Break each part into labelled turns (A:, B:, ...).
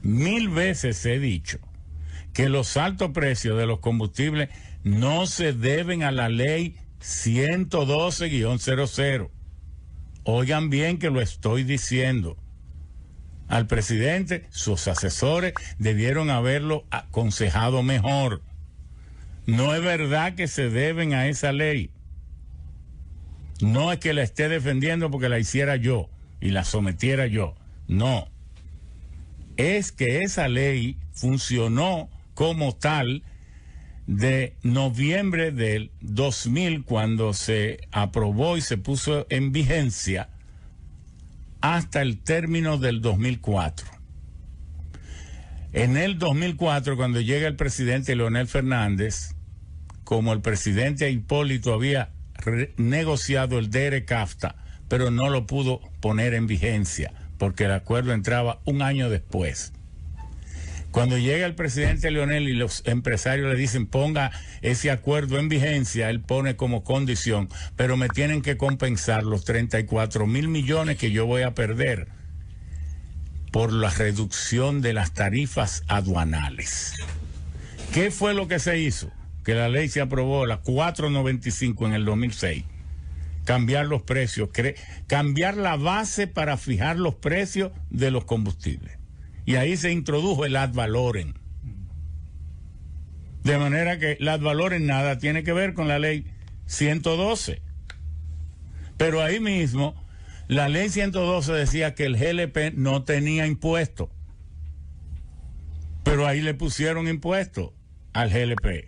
A: Mil veces he dicho que los altos precios de los combustibles no se deben a la ley 112-00. Oigan bien que lo estoy diciendo. Al presidente, sus asesores debieron haberlo aconsejado mejor. No es verdad que se deben a esa ley. No es que la esté defendiendo porque la hiciera yo y la sometiera yo. No. Es que esa ley funcionó como tal de noviembre del 2000, cuando se aprobó y se puso en vigencia, hasta el término del 2004. En el 2004, cuando llega el presidente Leonel Fernández, como el presidente Hipólito había negociado el DERE-CAFTA, pero no lo pudo poner en vigencia, porque el acuerdo entraba un año después. Cuando llega el presidente Leonel y los empresarios le dicen ponga ese acuerdo en vigencia, él pone como condición, pero me tienen que compensar los 34,000 millones que yo voy a perder por la reducción de las tarifas aduanales. ¿Qué fue lo que se hizo? Que la ley se aprobó, la 495 en el 2006. Cambiar los precios, cambiar la base para fijar los precios de los combustibles. Y ahí se introdujo el ad valorem. De manera que el ad valorem nada tiene que ver con la ley 112. Pero ahí mismo, la ley 112 decía que el GLP no tenía impuesto. Pero ahí le pusieron impuesto al GLP.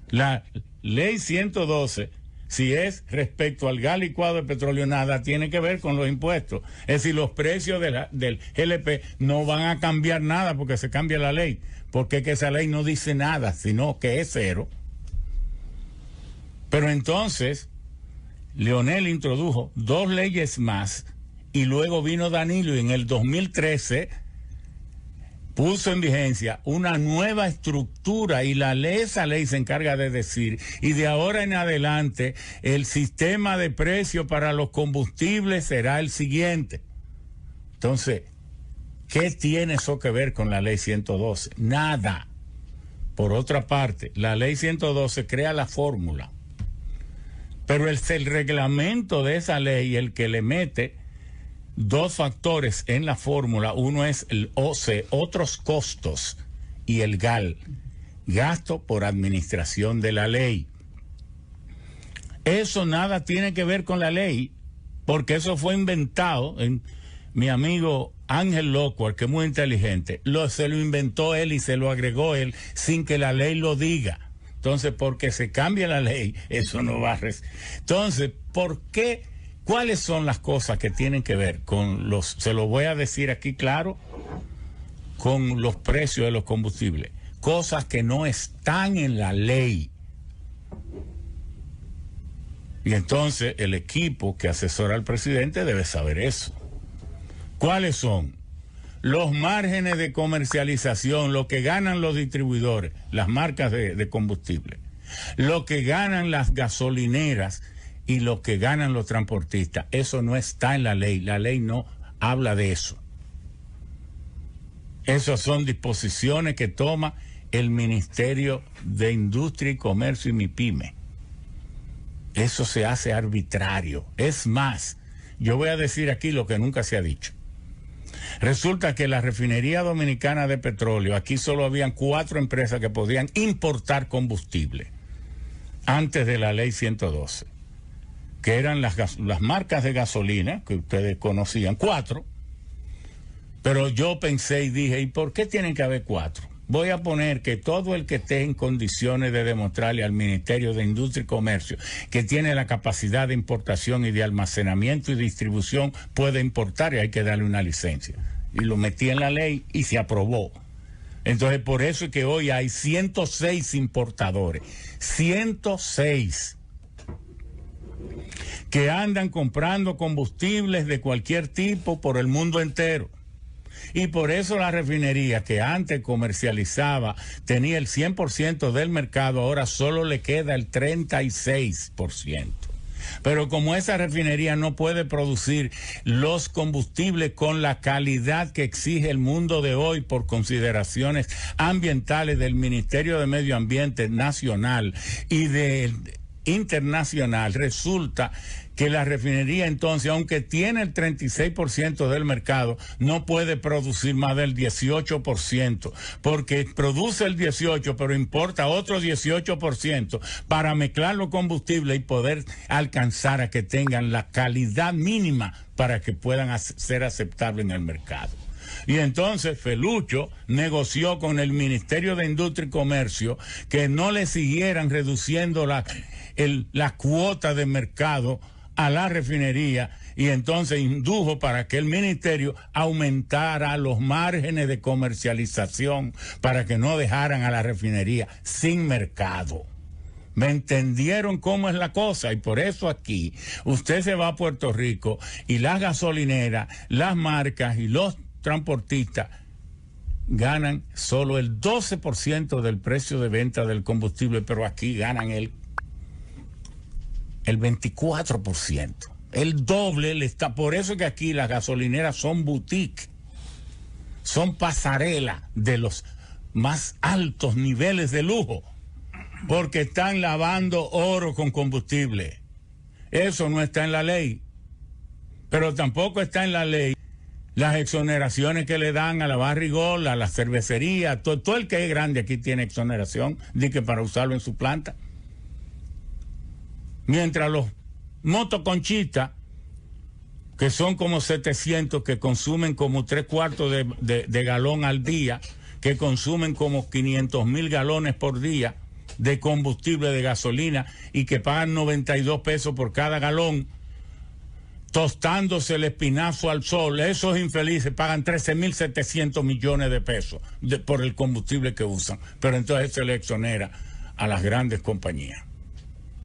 A: La ley 112, si es respecto al gas licuado de petróleo, nada tiene que ver con los impuestos. Es decir, los precios del GLP no van a cambiar nada porque se cambia la ley. Porque es que esa ley no dice nada, sino que es cero. Pero entonces, Leonel introdujo 2 leyes más y luego vino Danilo y en el 2013 puso en vigencia una nueva estructura y esa ley se encarga de decir, y de ahora en adelante el sistema de precio para los combustibles será el siguiente. Entonces, ¿qué tiene eso que ver con la ley 112? Nada. Por otra parte, la ley 112 crea la fórmula, pero es el reglamento de esa ley el que le mete 2 factores en la fórmula. Uno es el OC, otros costos, y el GAL, gasto por administración de la ley. Eso nada tiene que ver con la ley, porque eso fue inventado en mi amigo Ángel Locuar, que es muy inteligente. Se lo inventó él y se lo agregó él sin que la ley lo diga. Entonces, porque se cambia la ley, eso no va a... Entonces, ¿por qué? ¿Cuáles son las cosas que tienen que ver con se lo voy a decir aquí claro, con los precios de los combustibles? Cosas que no están en la ley. Y entonces el equipo que asesora al presidente debe saber eso. ¿Cuáles son? Los márgenes de comercialización, lo que ganan los distribuidores, las marcas de combustible, lo que ganan las gasolineras y lo que ganan los transportistas. Eso no está en la ley no habla de eso. Esas son disposiciones que toma el Ministerio de Industria y Comercio y MIPYME. Eso se hace arbitrario. Es más, yo voy a decir aquí lo que nunca se ha dicho. Resulta que la refinería dominicana de petróleo, aquí solo habían 4 empresas que podían importar combustible antes de la ley 112. Que eran las marcas de gasolina que ustedes conocían, 4, pero yo pensé y dije, ¿y por qué tienen que haber 4? Voy a poner que todo el que esté en condiciones de demostrarle al Ministerio de Industria y Comercio que tiene la capacidad de importación y de almacenamiento y distribución puede importar, y hay que darle una licencia. Y lo metí en la ley y se aprobó. Entonces, por eso es que hoy hay 106 importadores, 106 que andan comprando combustibles de cualquier tipo por el mundo entero. Y por eso la refinería que antes comercializaba, tenía el 100% del mercado, ahora solo le queda el 36%. Pero como esa refinería no puede producir los combustibles con la calidad que exige el mundo de hoy por consideraciones ambientales del Ministerio de Medio Ambiente nacional y del internacional, resulta que la refinería entonces, aunque tiene el 36% del mercado, no puede producir más del 18%, porque produce el 18%, pero importa otro 18% para mezclar los combustibles y poder alcanzar a que tengan la calidad mínima para que puedan ser aceptables en el mercado. Y entonces Felucho negoció con el Ministerio de Industria y Comercio que no le siguieran reduciendo la cuota de mercado a la refinería, y entonces indujo para que el ministerio aumentara los márgenes de comercialización para que no dejaran a la refinería sin mercado. ¿Me entendieron cómo es la cosa? Y por eso aquí usted se va a Puerto Rico y las gasolineras, las marcas y los transportistas ganan solo el 12% del precio de venta del combustible, pero aquí ganan el 24%, el doble le está. Por eso que aquí las gasolineras son boutique, son pasarela de los más altos niveles de lujo, porque están lavando oro con combustible. Eso no está en la ley, pero tampoco está en la ley las exoneraciones que le dan a la barrigola, a la cervecería, todo el que es grande aquí tiene exoneración, de que para usarlo en su planta. Mientras los motoconchistas, que son como 700, que consumen como 3/4 de galón al día, que consumen como 500,000 galones por día de combustible, de gasolina, y que pagan 92 pesos por cada galón, tostándose el espinazo al sol, esos infelices pagan 13,700 millones de pesos por el combustible que usan. Pero entonces se le exonera a las grandes compañías.